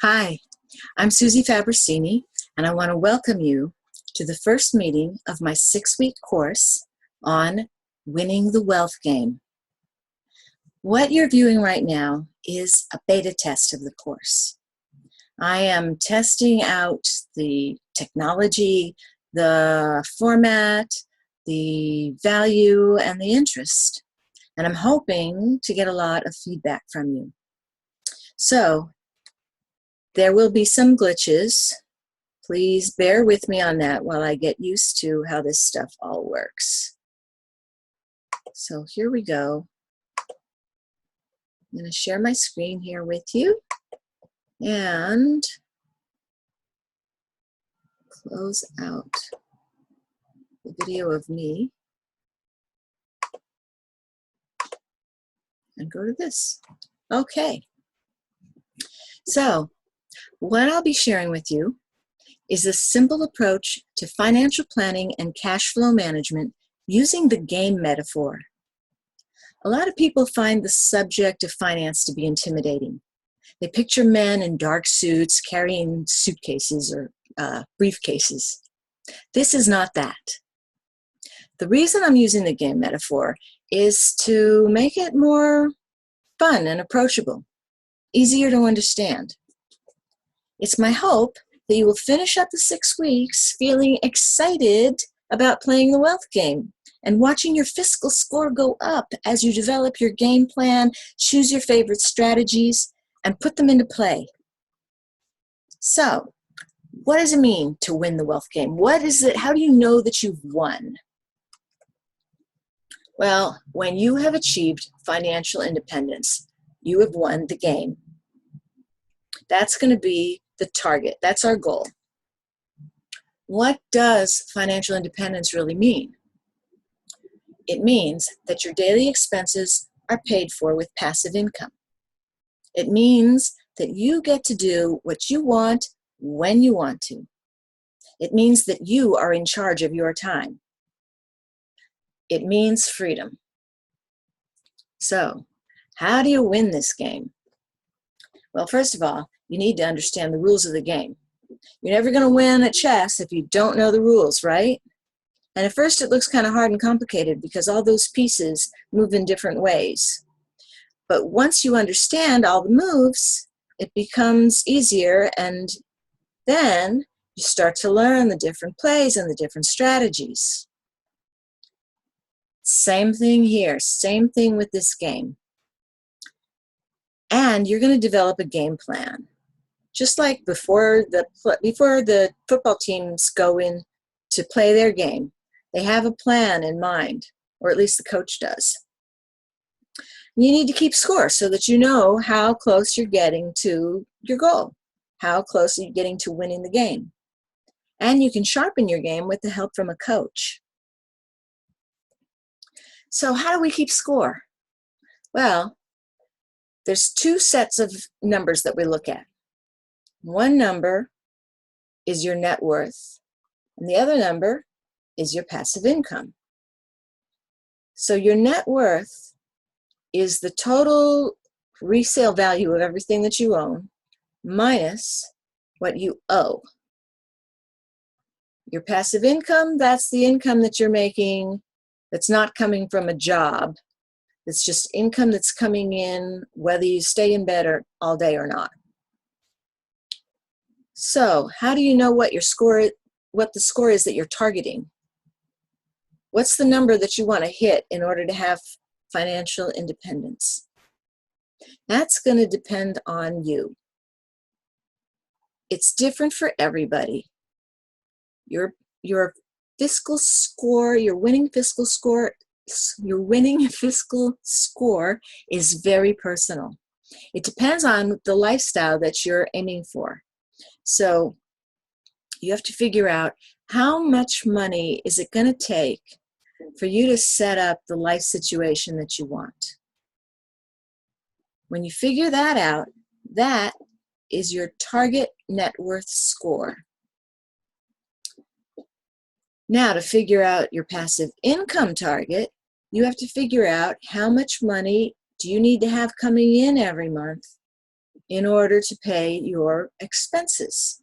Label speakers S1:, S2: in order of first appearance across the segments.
S1: Hi, I'm Susie Fabrocini, and I want to welcome you to the first meeting of my 6-week course on winning the wealth game. What you're viewing right now is a beta test of the course. I am testing out the technology, the format, the value, and the interest, and I'm hoping to get a lot of feedback from you. So, there will be some glitches. Please bear with me on that while I get used to how this stuff all works. So here we go. I'm going to share my screen here with you and close out the video of me and go to this. Okay. So what I'll be sharing with you is a simple approach to financial planning and cash flow management using the game metaphor. A lot of people find the subject of finance to be intimidating. They picture men in dark suits carrying suitcases or briefcases. This is not that. The reason I'm using the game metaphor is to make it more fun and approachable, easier to understand. It's my hope that you will finish up the 6 weeks feeling excited about playing the wealth game and watching your fiscal score go up as you develop your game plan, choose your favorite strategies, and put them into play. So, what does it mean to win the wealth game? What is it? How do you know that you've won? Well, when you have achieved financial independence, you have won the game. That's going to be the target. That's our goal. What does financial independence really mean? It means that your daily expenses are paid for with passive income. It means that you get to do what you want when you want to. It means that you are in charge of your time. It means freedom. So, how do you win this game? Well, first of all, you need to understand the rules of the game. You're never going to win at chess if you don't know the rules, right? And at first it looks kind of hard and complicated because all those pieces move in different ways. But once you understand all the moves, it becomes easier, and then you start to learn the different plays and the different strategies. Same thing here, same thing with this game. And you're going to develop a game plan. Just like before the football teams go in to play their game, they have a plan in mind, or at least the coach does. You need to keep score so that you know how close you're getting to your goal, how close are you getting to winning the game. And you can sharpen your game with the help from a coach. So how do we keep score? Well, there's 2 sets of numbers that we look at. One number is your net worth, and the other number is your passive income. So your net worth is the total resale value of everything that you own minus what you owe. Your passive income, that's the income that you're making that's not coming from a job. It's just income that's coming in whether you stay in bed all day or not. So, how do you know what the score is that you're targeting? What's the number that you want to hit in order to have financial independence? That's going to depend on you. It's different for everybody. Your fiscal score, your winning fiscal score is very personal. It depends on the lifestyle that you're aiming for. So you have to figure out how much money is it going to take for you to set up the life situation that you want. When you figure that out, that is your target net worth score. Now, to figure out your passive income target, you have to figure out how much money do you need to have coming in every month in order to pay your expenses.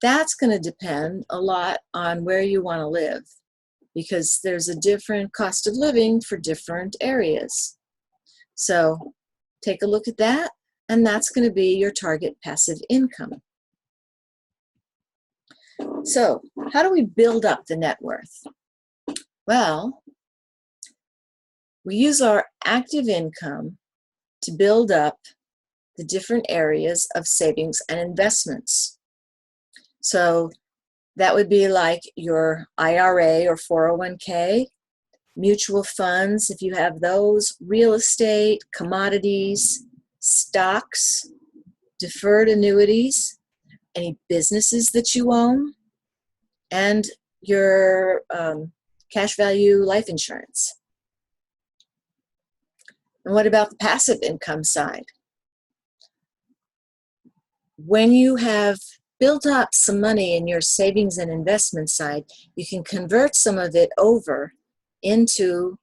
S1: That's going to depend a lot on where you want to live, because there's a different cost of living for different areas. So take a look at that, and that's going to be your target passive income. So how do we build up the net worth? Well, we use our active income to build up the different areas of savings and investments. So that would be like your IRA or 401k, mutual funds, if you have those, real estate, commodities, stocks, deferred annuities, any businesses that you own, and your cash value life insurance. And what about the passive income side? When you have built up some money in your savings and investment side, you can convert some of it over into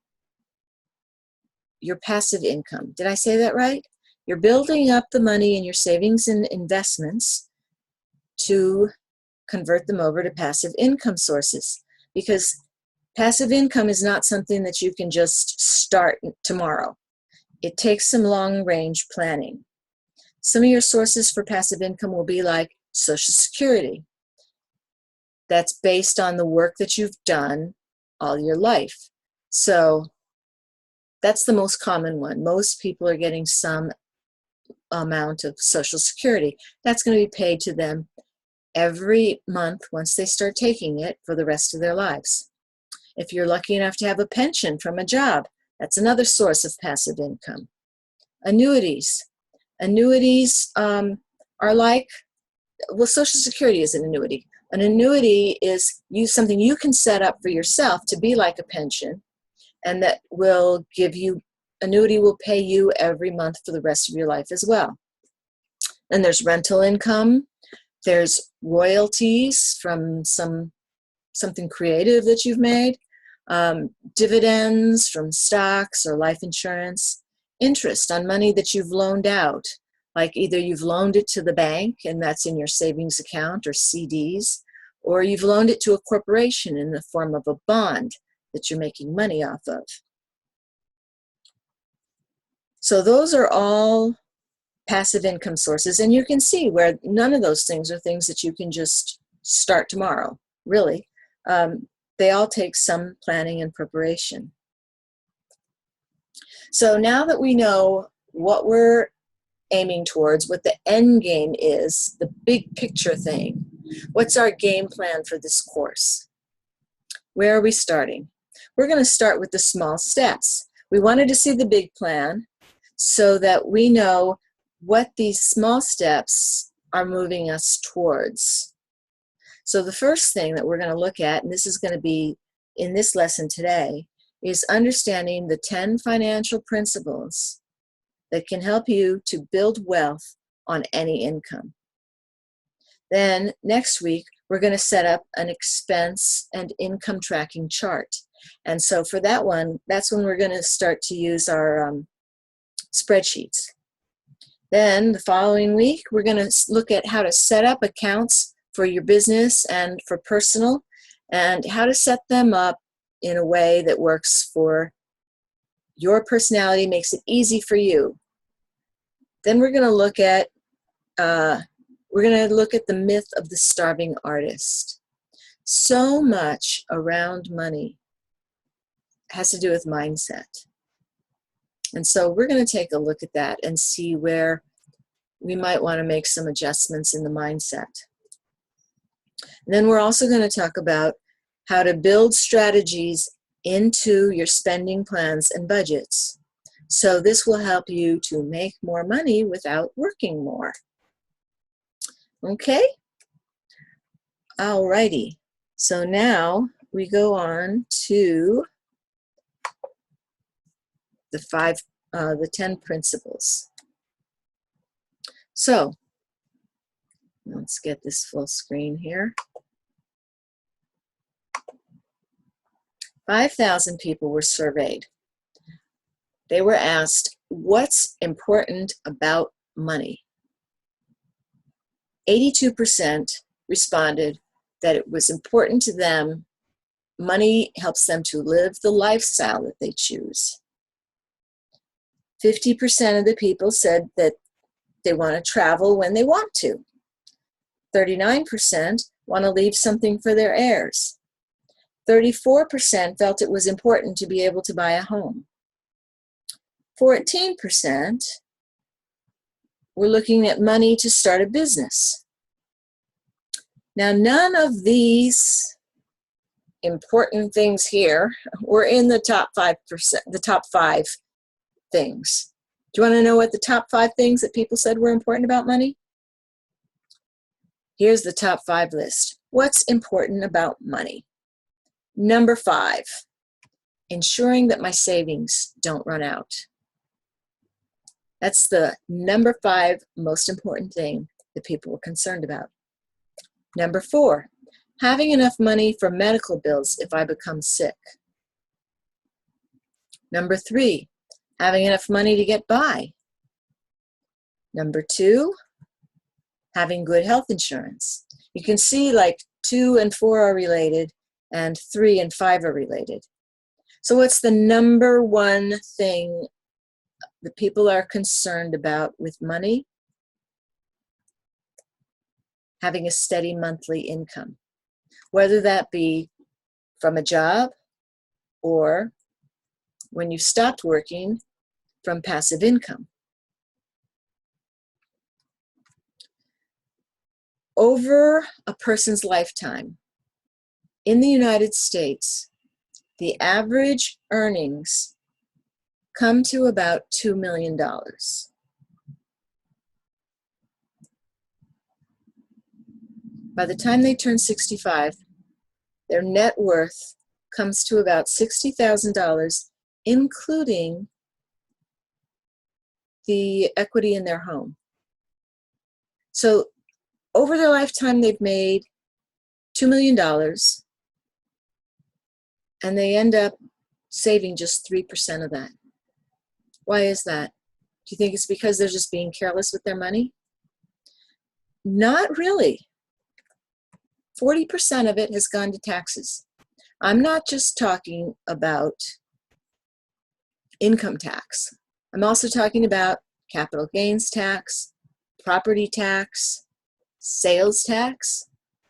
S1: your passive income. Did I say that right? You're building up the money in your savings and investments to convert them over to passive income sources, because passive income is not something that you can just start tomorrow. It takes some long-range planning. Some of your sources for passive income will be like Social Security. That's based on the work that you've done all your life. So that's the most common one. Most people are getting some amount of Social Security. That's going to be paid to them every month once they start taking it for the rest of their lives. If you're lucky enough to have a pension from a job, that's another source of passive income. Annuities. Annuities are like, well, Social Security is an annuity. An annuity is something you can set up for yourself to be like a pension, and that will give you, annuity will pay you every month for the rest of your life as well. And there's rental income. There's royalties from something creative that you've made, dividends from stocks or life insurance, interest on money that you've loaned out, like either you've loaned it to the bank and that's in your savings account or CDs, or you've loaned it to a corporation in the form of a bond that you're making money off of. So those are all passive income sources, and you can see where none of those things are things that you can just start tomorrow, really. They all take some planning and preparation. So now that we know what we're aiming towards, what the end game is, the big picture thing, what's our game plan for this course? Where are we starting? We're going to start with the small steps. We wanted to see the big plan so that we know what these small steps are moving us towards. So the first thing that we're going to look at, and this is going to be in this lesson today, is understanding the 10 financial principles that can help you to build wealth on any income. Then next week, we're going to set up an expense and income tracking chart. And so for that one, that's when we're going to start to use our spreadsheets. Then the following week, we're going to look at how to set up accounts for your business and for personal, and how to set them up in a way that works for your personality, makes it easy for you. Then we're going to look at the myth of the starving artist. So much around money has to do with mindset. And so we're going to take a look at that and see where we might want to make some adjustments in the mindset. And then we're also going to talk about how to build strategies into your spending plans and budgets. So this will help you to make more money without working more. Okay? Alrighty. So now we go on to the 10 principles. So let's get this full screen here. 5,000 people were surveyed. They were asked, what's important about money? 82% responded that it was important to them. Money helps them to live the lifestyle that they choose. 50% of the people said that they want to travel when they want to. 39% want to leave something for their heirs. 34% felt it was important to be able to buy a home. 14% were looking at money to start a business. Now, none of these important things here were in the top 5%, the top 5 things. Do you want to know what the top 5 things that people said were important about money? Here's the top 5 list. What's important about money? Number 5, ensuring that my savings don't run out. That's the number 5 most important thing that people were concerned about. Number 4, having enough money for medical bills if I become sick. Number 3, having enough money to get by. Number 2, having good health insurance. You can see like 2 and 4 are related and 3 and 5 are related. So what's the number 1 thing that people are concerned about with money? Having a steady monthly income, whether that be from a job or when you stopped working from passive income. Over a person's lifetime, in the United States, the average earnings come to about $2 million. By the time they turn 65, their net worth comes to about $60,000, including the equity in their home. So over their lifetime, they've made $2 million, and they end up saving just 3% of that. Why is that? Do you think it's because they're just being careless with their money? Not really. 40% of it has gone to taxes. I'm not just talking about income tax. I'm also talking about capital gains tax, property tax, sales tax,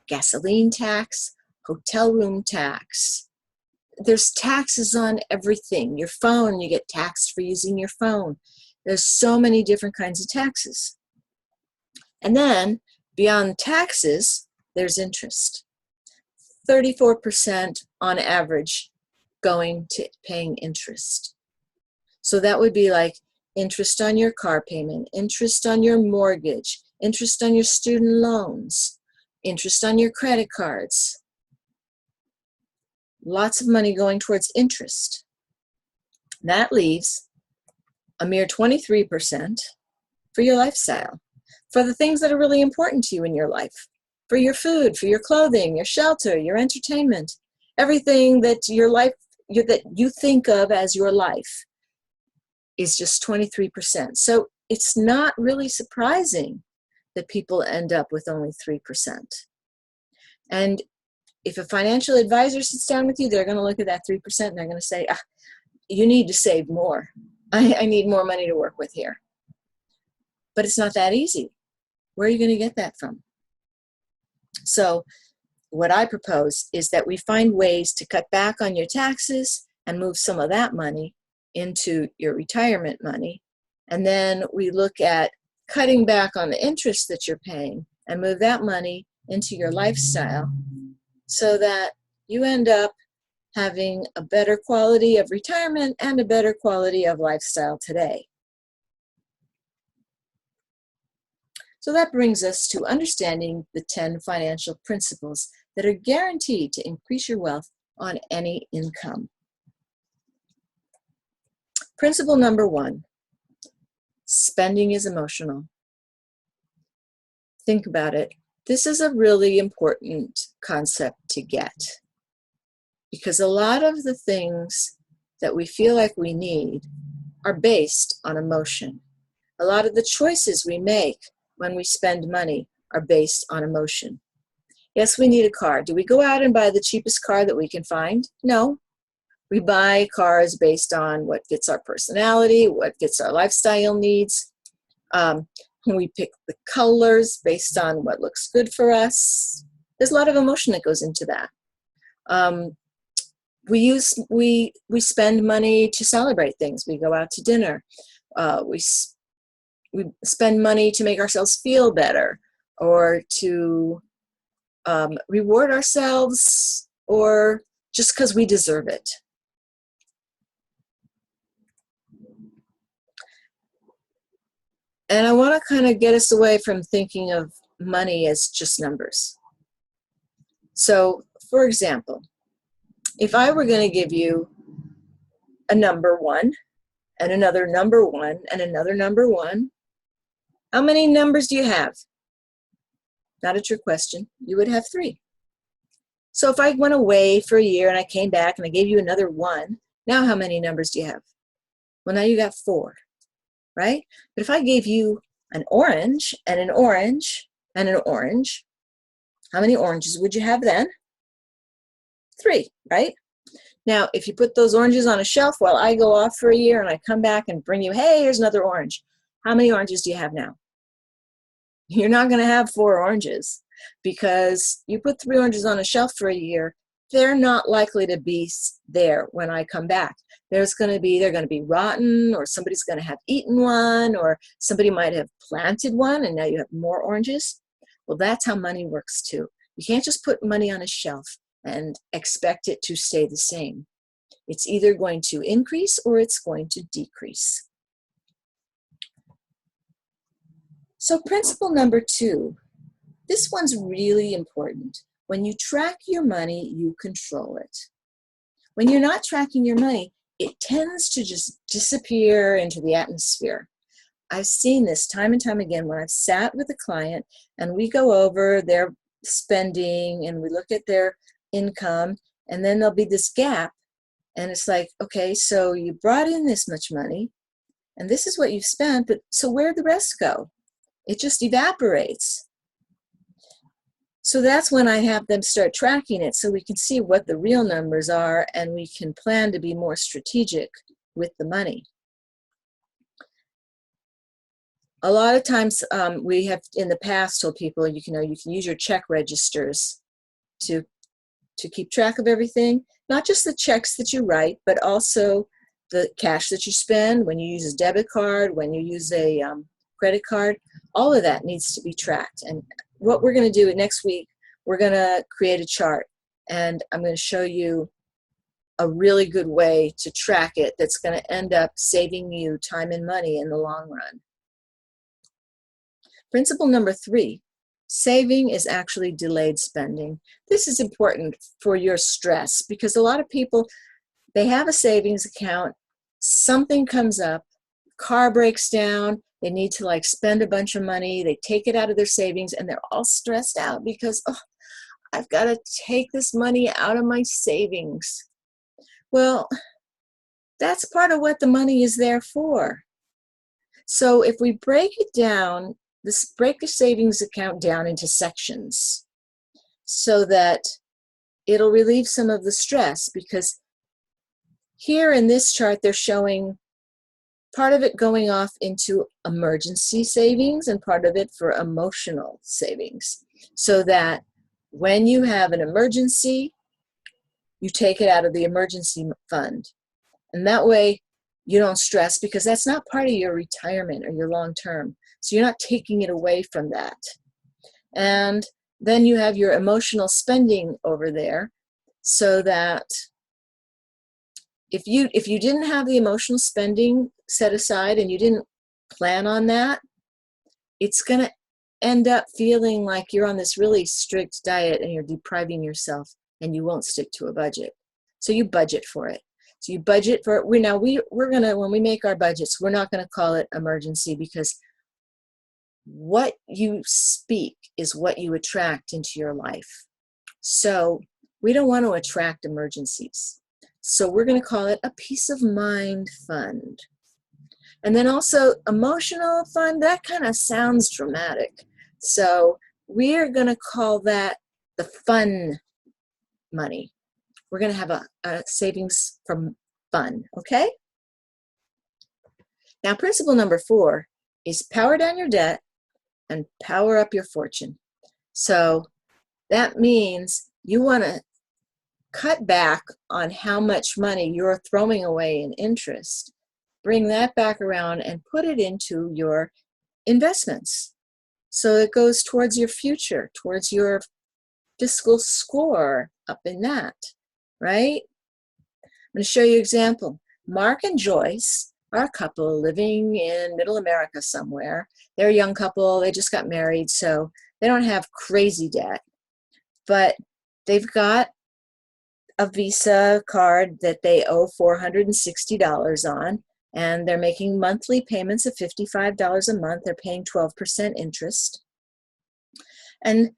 S1: gasoline tax, hotel room tax. There's taxes on everything. Your phone, you get taxed for using your phone. There's so many different kinds of taxes. And then beyond taxes, there's interest. 34% on average going to paying interest. So that would be like interest on your car payment, interest on your mortgage, interest on your student loans, interest on your credit cards. Lots of money going towards interest. That leaves a mere 23% for your lifestyle, for the things that are really important to you in your life, for your food, for your clothing, your shelter, your entertainment, everything that your life that you think of as your life is just 23%. So it's not really surprising that people end up with only 3%. And if a financial advisor sits down with you, they're going to look at that 3% and they're going to say, you need to save more. I need more money to work with here. But it's not that easy. Where are you going to get that from? So what I propose is that we find ways to cut back on your taxes and move some of that money into your retirement money. And then we look at cutting back on the interest that you're paying and move that money into your lifestyle so that you end up having a better quality of retirement and a better quality of lifestyle today. So that brings us to understanding the 10 financial principles that are guaranteed to increase your wealth on any income. Principle number 1, spending is emotional. Think about it. This is a really important concept to get because a lot of the things that we feel like we need are based on emotion. A lot of the choices we make when we spend money are based on emotion. Yes, we need a car. Do we go out and buy the cheapest car that we can find? No. We buy cars based on what fits our personality, what fits our lifestyle needs. We pick the colors based on what looks good for us. There's a lot of emotion that goes into that. We spend money to celebrate things. We go out to dinner. We spend money to make ourselves feel better, or to reward ourselves, or just because we deserve it. And I want to kind of get us away from thinking of money as just numbers. So, for example, if I were going to give you a number 1, and another number 1, and another number 1, how many numbers do you have? Not a trick question. You would have 3. So if I went away for a year and I came back and I gave you another 1, now how many numbers do you have? Well, now you got 4, right? But if I gave you an orange and an orange and an orange, how many oranges would you have then? 3, right? Now, if you put those oranges on a shelf while I go off for a year and I come back and bring you, hey, here's another orange. How many oranges do you have now? You're not going to have 4 oranges, because you put 3 oranges on a shelf for a year, they're not likely to be there when I come back. They're going to be rotten, or somebody's going to have eaten one, or somebody might have planted one and now you have more oranges. Well, that's how money works too. You can't just put money on a shelf and expect it to stay the same. It's either going to increase or it's going to decrease. So principle number 2, this one's really important. When you track your money, you control it. When you're not tracking your money, it tends to just disappear into the atmosphere. I've seen this time and time again when I've sat with a client and we go over their spending and we look at their income, and then there'll be this gap, and it's like, okay, so you brought in this much money and this is what you've spent, but so where'd the rest go? It just evaporates. So that's when I have them start tracking it so we can see what the real numbers are and we can plan to be more strategic with the money. A lot of times we have in the past told people, you can use your check registers to keep track of everything, not just the checks that you write, but also the cash that you spend, when you use a debit card, when you use a credit card. All of that needs to be tracked. And what we're going to do next week, we're going to create a chart, and I'm going to show you a really good way to track it that's going to end up saving you time and money in the long run. Principle number 3, saving is actually delayed spending. This is important for your stress, because a lot of people, they have a savings account, something comes up, car breaks down, they need to spend a bunch of money, they take it out of their savings, and they're all stressed out because, oh, I've got to take this money out of my savings. Well, that's part of what the money is there for. So if we break it down, break the savings account down into sections so that it'll relieve some of the stress, because here in this chart, they're showing part of it going off into emergency savings and part of it for emotional savings, so that when you have an emergency, you take it out of the emergency fund. And that way you don't stress, because that's not part of your retirement or your long term. So you're not taking it away from that. And then you have your emotional spending over there, so that if you didn't have the emotional spending set aside and you didn't plan on that, it's going to end up feeling like you're on this really strict diet and you're depriving yourself, and you won't stick to a budget. So you budget for it. So you budget for it. We're gonna, when we make our budgets, we're not gonna call it emergency, because what you speak is what you attract into your life. So we don't want to attract emergencies. So we're going to call it a peace of mind fund. And then also emotional fund, that kind of sounds dramatic. So we are going to call that the fun money. We're going to have a savings from fun, okay? Now, principle number 4 is power down your debt and power up your fortune. So that means you want to cut back on how much money you're throwing away in interest. Bring that back around and put it into your investments. So it goes towards your future, towards your fiscal score up in that, right? I'm going to show you an example. Mark and Joyce are a couple living in Middle America somewhere. They're a young couple. They just got married, so they don't have crazy debt. But they've got a Visa card that they owe $460 on, and they're making monthly payments of $55 a month. They're paying 12% interest. And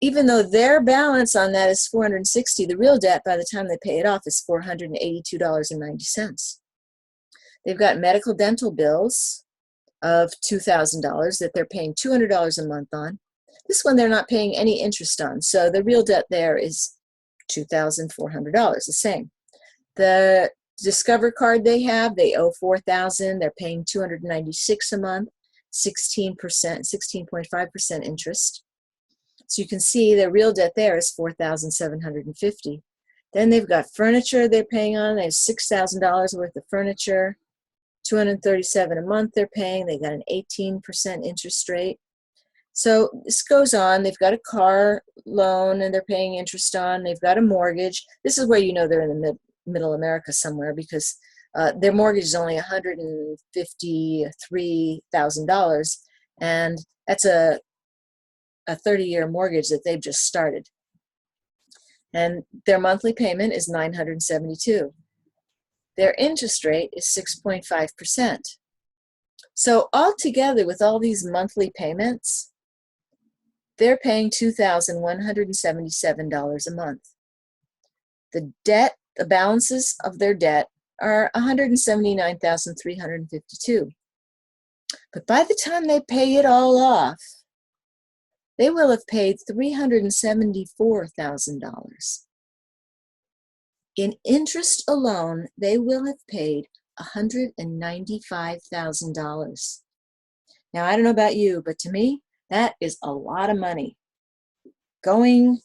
S1: even though their balance on that is $460, the real debt by the time they pay it off is $482.90. They've got medical dental bills of $2,000 that they're paying $200 a month on. This one they're not paying any interest on, so the real debt there is $2,400, the same. The Discover card they have, they owe $4,000. They're paying $296 a month, 16.5% interest. So you can see the real debt there is $4,750. Then they've got furniture they're paying on. They have $6,000 worth of furniture, $237 a month they're paying. They got an 18% interest rate. So this goes on. They've got a car loan and they're paying interest on. They've got a mortgage. This is where you know they're in the middle America somewhere, because their mortgage is only $153,000, and that's a 30-year mortgage that they've just started. And their monthly payment is $972. Their interest rate is 6.5%. So altogether, with all these monthly payments, they're paying $2,177 a month. The balances of their debt are $179,352. But by the time they pay it all off, they will have paid $374,000. In interest alone, they will have paid $195,000. Now, I don't know about you, but to me, that is a lot of money going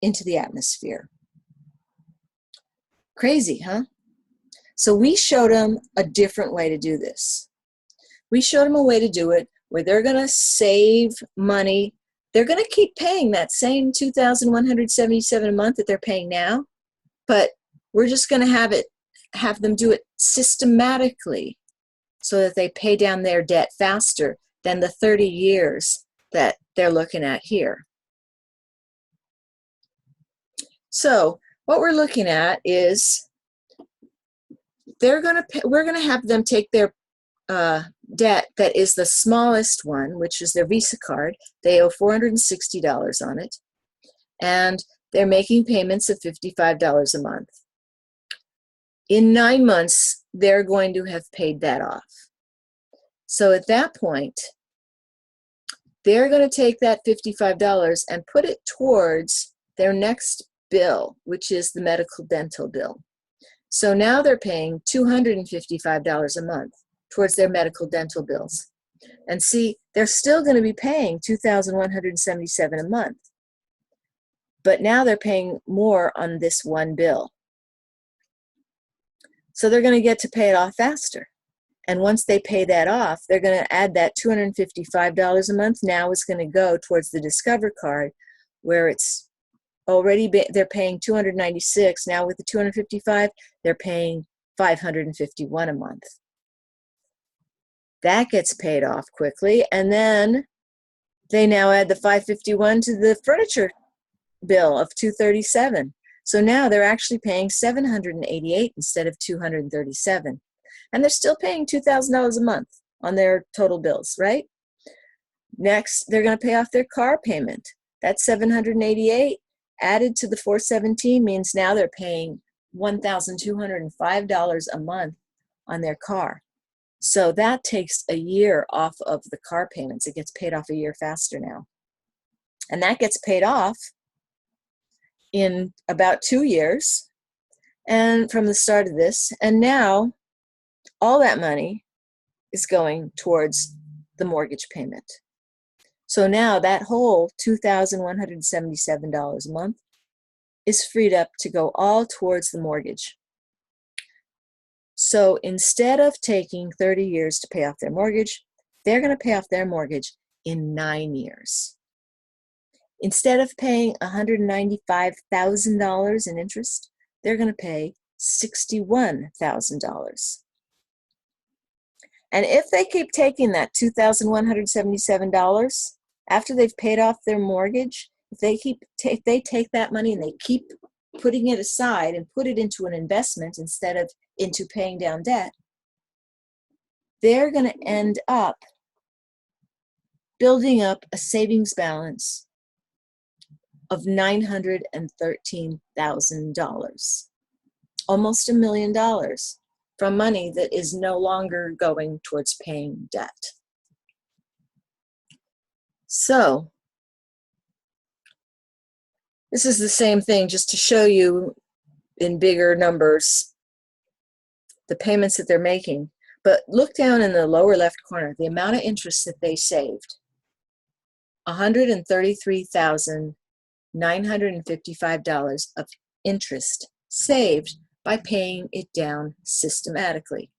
S1: into the atmosphere. Crazy, huh? So we showed them a different way to do this. We showed them a way to do it where they're going to save money. They're going to keep paying that same $2,177 a month that they're paying now, but we're just going to have them do it systematically so that they pay down their debt faster than the 30 years that they're looking at here. So what we're looking at is we're going to have them take their debt that is the smallest one, which is their Visa card. They owe $460 on it, and they're making payments of $55 a month. In 9 months, they're going to have paid that off. So at that point, they're going to take that $55 and put it towards their next bill, which is the medical dental bill. So now they're paying $255 a month towards their medical dental bills. And see, they're still going to be paying $2,177 a month. But now they're paying more on this one bill. So they're going to get to pay it off faster. And once they pay that off, they're going to add that $255 a month. Now it's going to go towards the Discover card, where it's already they're paying $296. Now with the $255, they're paying $551 a month. That gets paid off quickly, and then they now add the $551 to the furniture bill of $237. So now they're actually paying $788 instead of $237. And they're still paying $2,000 a month on their total bills, right? Next, they're going to pay off their car payment. That $788 added to the $417 means now they're paying $1,205 a month on their car. So that takes a year off of the car payments. It gets paid off a year faster now. And that gets paid off in about 2 years and from the start of this. And now all that money is going towards the mortgage payment. So now that whole $2,177 a month is freed up to go all towards the mortgage. So instead of taking 30 years to pay off their mortgage, they're going to pay off their mortgage in 9 years. Instead of paying $195,000 in interest, they're going to pay $61,000. And if they keep taking that $2,177 after they've paid off their mortgage, if they take that money and they keep putting it aside and put it into an investment instead of into paying down debt, they're going to end up building up a savings balance of $913,000, almost $1 million from money that is no longer going towards paying debt. So this is the same thing, just to show you in bigger numbers the payments that they're making. But look down in the lower left corner, the amount of interest that they saved. $133,955 of interest saved by paying it down systematically.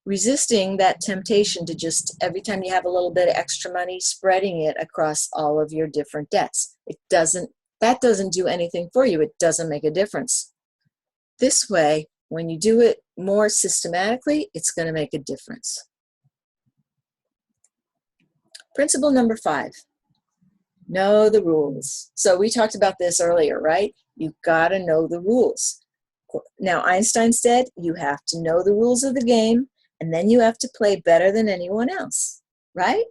S1: Resisting that temptation to just, every time you have a little bit of extra money, spreading it across all of your different debts. That doesn't do anything for you. It doesn't make a difference. This way, when you do it more systematically, it's going to make a difference. Principle number 5, know the rules. So we talked about this earlier, right? You've got to know the rules. Now, Einstein said you have to know the rules of the game, and then you have to play better than anyone else, right?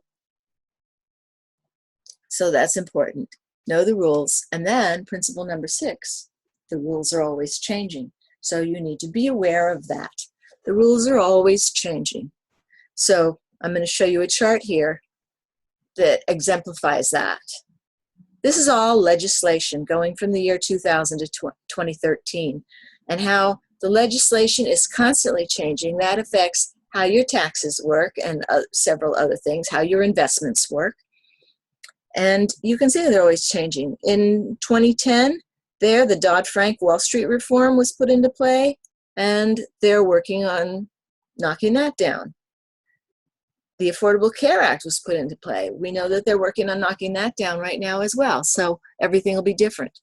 S1: So that's important. Know the rules. And then principle number 6, the rules are always changing. So you need to be aware of that. The rules are always changing. So I'm going to show you a chart here that exemplifies that. This is all legislation going from the year 2000 to 2013, and how the legislation is constantly changing. That affects how your taxes work and several other things, how your investments work. And you can see they're always changing. In 2010, the Dodd-Frank Wall Street reform was put into play, and they're working on knocking that down. The Affordable Care Act was put into play. We know that they're working on knocking that down right now as well, so everything will be different.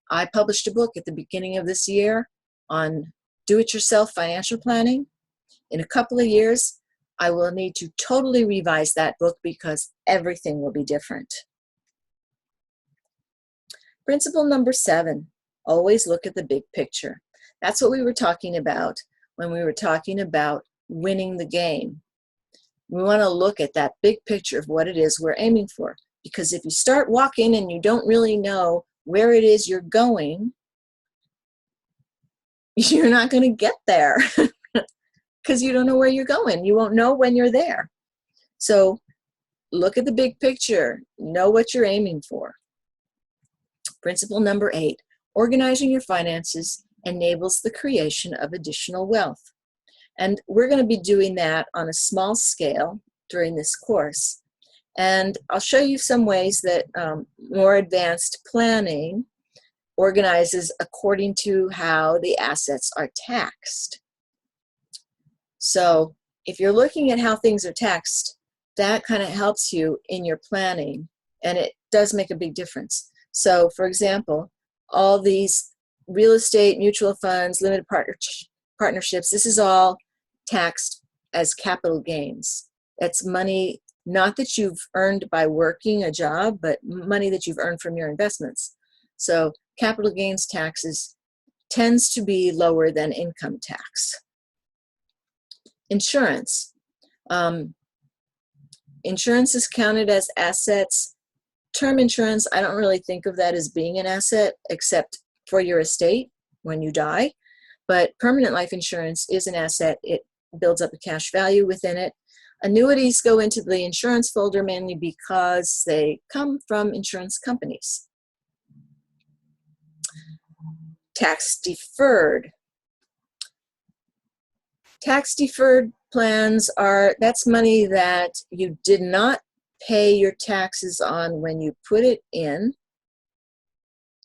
S1: I published a book at the beginning of this year on do-it-yourself financial planning. In a couple of years, I will need to totally revise that book because everything will be different. Principle number 7, always look at the big picture. That's what we were talking about when we were talking about winning the game. We want to look at that big picture of what it is we're aiming for. Because if you start walking and you don't really know where it is you're going, you're not going to get there because you don't know where you're going. You won't know when you're there. So look at the big picture. Know what you're aiming for. Principle number 8, organizing your finances enables the creation of additional wealth. And we're going to be doing that on a small scale during this course. And I'll show you some ways that more advanced planning organizes according to how the assets are taxed. So if you're looking at how things are taxed, that kind of helps you in your planning, and it does make a big difference. So for example, all these real estate, mutual funds, limited partnerships, this is all taxed as capital gains. That's money not that you've earned by working a job, but money that you've earned from your investments. So capital gains taxes tends to be lower than income tax. Insurance. Insurance is counted as assets. Term insurance, I don't really think of that as being an asset except for your estate when you die. But permanent life insurance is an asset. It builds up a cash value within it. Annuities go into the insurance folder mainly because they come from insurance companies. Tax deferred. Tax deferred plans that's money that you did not pay your taxes on when you put it in.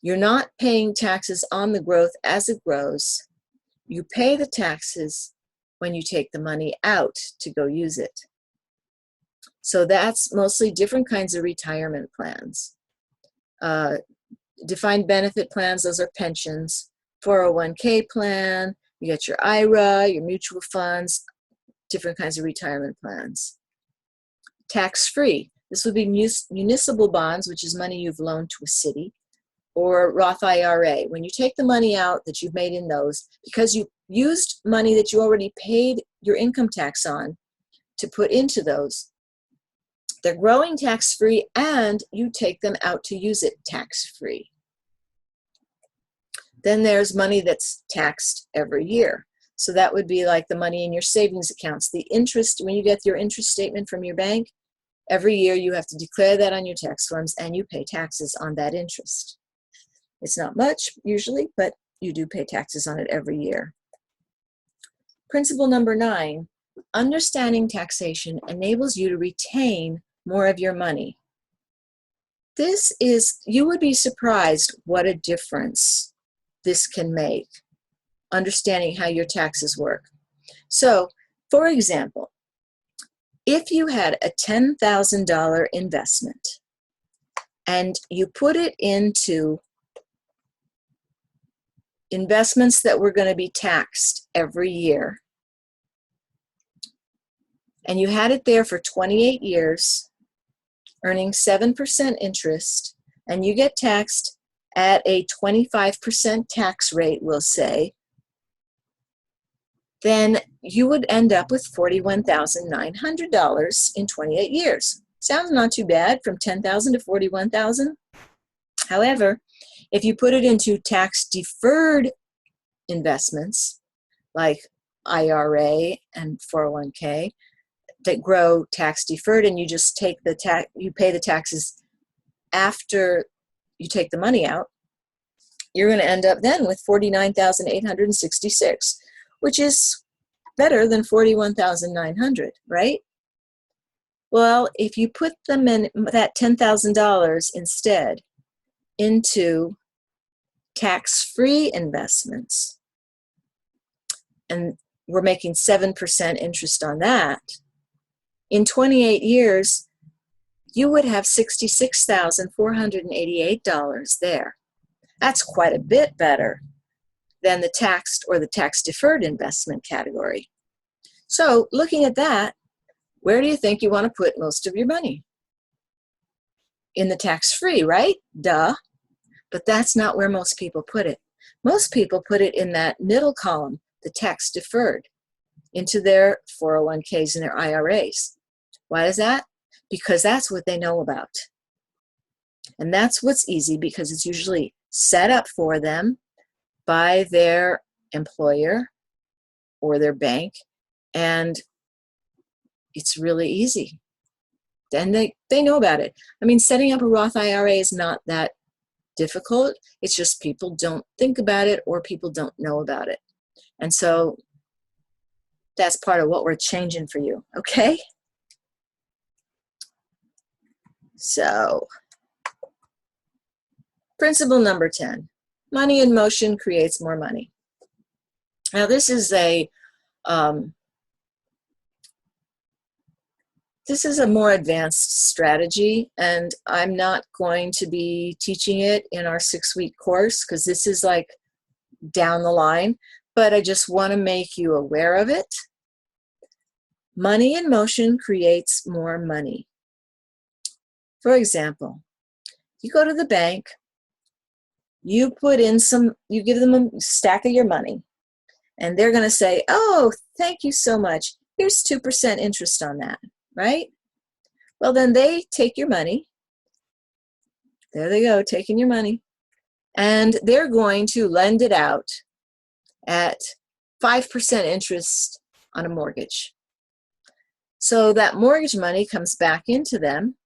S1: You're not paying taxes on the growth as it grows. You pay the taxes when you take the money out to go use it. So that's mostly different kinds of retirement plans. Defined benefit plans, those are pensions. 401k plan, you got your IRA, your mutual funds, different kinds of retirement plans. Tax-free, this would be municipal bonds, which is money you've loaned to a city, or Roth IRA. When you take the money out that you've made in those, because you used money that you already paid your income tax on to put into those, they're growing tax-free and you take them out to use it tax-free. Then there's money that's taxed every year. So that would be like the money in your savings accounts. The interest, when you get your interest statement from your bank, every year you have to declare that on your tax forms and you pay taxes on that interest. It's not much usually, but you do pay taxes on it every year. Principle number 9, understanding taxation enables you to retain more of your money. You would be surprised what a difference this can make, understanding how your taxes work. So, for example, if you had a $10,000 investment and you put it into investments that were going to be taxed every year, and you had it there for 28 years, earning 7% interest, and you get taxed at a 25% tax rate, we'll say, then you would end up with $41,900 in 28 years. Sounds not too bad, from $10,000 to $41,000. However, if you put it into tax-deferred investments, like IRA and 401k, that grow tax-deferred, and you just take you pay the taxes after you take the money out, you're going to end up then with $49,866, which is better than $41,900, right? Well, if you put them in that $10,000 instead into tax-free investments, and we're making 7% interest on that, in 28 years, you would have $66,488 there. That's quite a bit better than the taxed or the tax-deferred investment category. So looking at that, where do you think you want to put most of your money? In the tax-free, right? Duh. But that's not where most people put it. Most people put it in that middle column, the tax-deferred, into their 401ks and their IRAs. Why is that? Because that's what they know about. And that's what's easy, because it's usually set up for them by their employer or their bank, and it's really easy. Then they know about it. I mean, setting up a Roth IRA is not that difficult. It's just people don't think about it, or people don't know about it. And so that's part of what we're changing for you, okay? So, principle number 10, money in motion creates more money. Now this is a more advanced strategy, and I'm not going to be teaching it in our 6-week course because this is like down the line, but I just want to make you aware of it. Money in motion creates more money. For example, you go to the bank, you give them a stack of your money, and they're going to say, oh, thank you so much. Here's 2% interest on that, right? Well, then they take your money. There they go, taking your money. And they're going to lend it out at 5% interest on a mortgage. So that mortgage money comes back into them,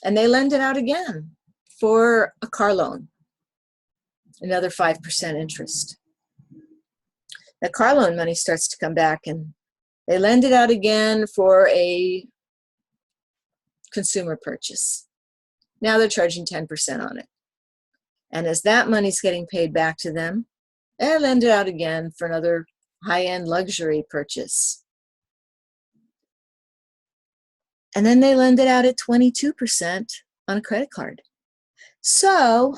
S1: and they lend it out again for a car loan, another 5% interest. The car loan money starts to come back, and they lend it out again for a consumer purchase. Now they're charging 10% on it. And as that money's getting paid back to them, they lend it out again for another high-end luxury purchase. And then they lend it out at 22% on a credit card. So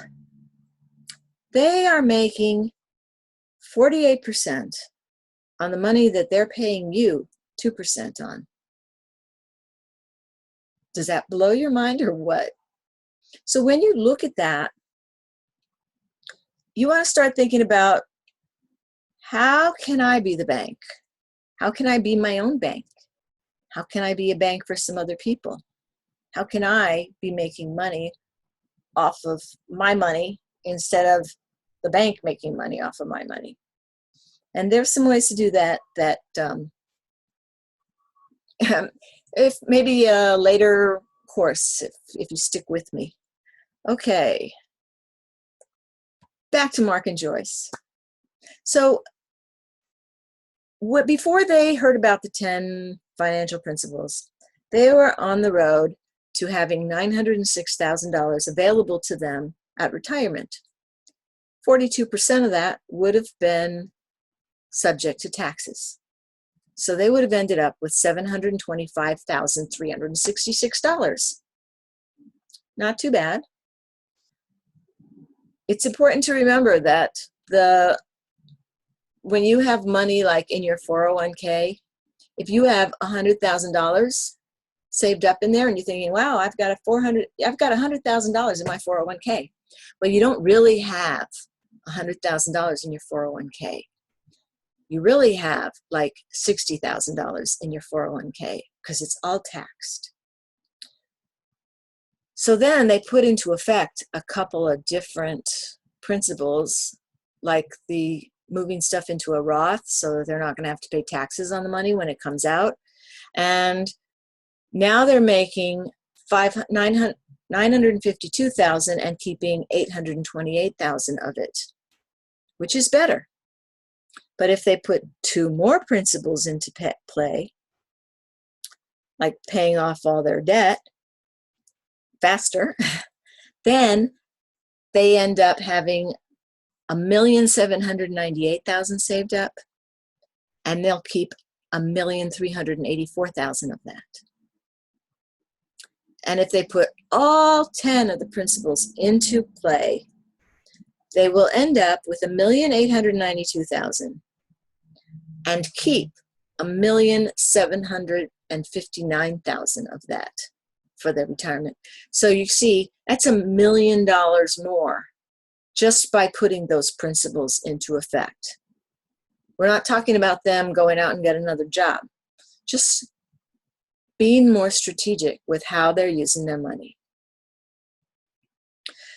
S1: they are making 48% on the money that they're paying you 2% on. Does that blow your mind or what? So when you look at that, you want to start thinking about, how can I be the bank? How can I be my own bank? How can I be a bank for some other people? How can I be making money off of my money instead of the bank making money off of my money? And there's some ways to do that if maybe a later course, if you stick with me. Okay, back to Mark and Joyce. So before they heard about the 10 financial principles, they were on the road to having $906,000 available to them at retirement. 42% of that would have been subject to taxes. So they would have ended up with $725,366. Not too bad. It's important to remember that when you have money like in your 401k, if you have $100,000 saved up in there and you're thinking, wow, I've got $100,000 in my 401k. Well, you don't really have $100,000 in your 401k. You really have like $60,000 in your 401k because it's all taxed. So then they put into effect a couple of different principles, like the moving stuff into a Roth so that they're not going to have to pay taxes on the money when it comes out. And now they're making $952,000 and keeping $828,000 of it, which is better. But if they put two more principles into play, like paying off all their debt faster, then they end up having $1,798,000 saved up, and they'll keep $1,384,000 of that. And if they put all 10 of the principles into play, they will end up with $1,892,000 and keep $1,759,000 of that for their retirement. So you see, that's $1 million more just by putting those principles into effect. We're not talking about them going out and get another job, just being more strategic with how they're using their money.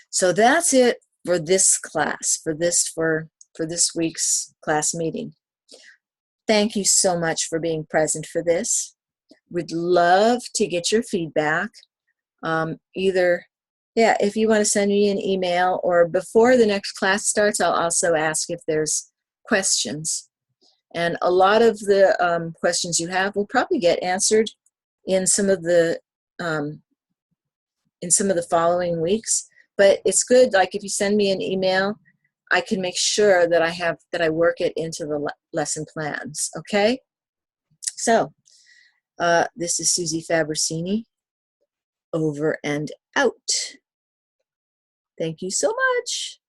S1: So that's it for this class, for this week's class meeting. Thank you so much for being present for this. We'd love to get your feedback. If you want to send me an email, or before the next class starts, I'll also ask if there's questions. And a lot of the questions you have will probably get answered in some of the following weeks. But it's good, like if you send me an email, I can make sure that I work it into the lesson plans. Okay? So this is Susie Fabrocini, over and out. Thank you so much.